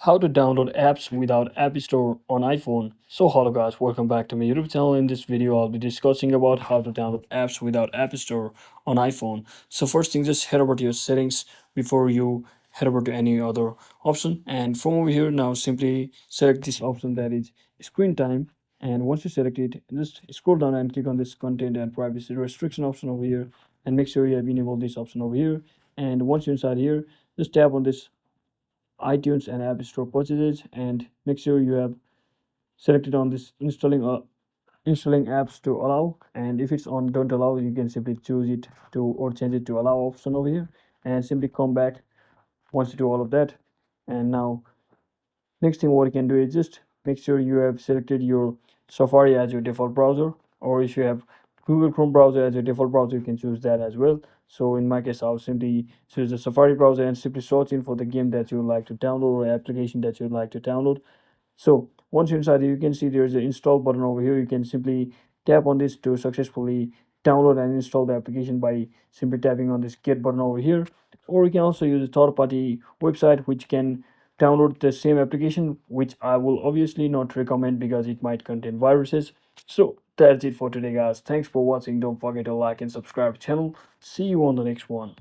How to download apps without App Store on iPhone. So hello guys, welcome back to my YouTube channel. In this video, I'll be discussing about how to download apps without App Store on iPhone. So first thing, just head over to your settings before you head over to any other option. And from over here, now simply select this option that is screen time. And once you select it, just scroll down and click on this content and privacy restriction option over here. And make sure you have enabled this option over here. And once you're inside here, just tap on this iTunes and App Store purchases and make sure you have selected on this installing apps to allow, and if it's on don't allow you can simply choose it to or change it to allow option over here and simply come back once you do all of that. And now next thing what you can do is just make sure you have selected your Safari as your default browser, or if you have Google Chrome browser as your default browser, you can choose that as well. So in my case, I'll simply choose the Safari browser and simply search in for the game that you would like to download or application that you'd like to download. So once you're inside, you can see there's an install button over here. You can simply tap on this to successfully download and install the application by simply tapping on this get button over here. Or you can also use a third-party website which can download the same application, which I will obviously not recommend because it might contain viruses. So that's it for today guys. Thanks for watching. Don't forget to like and subscribe to the channel. See you on the next one.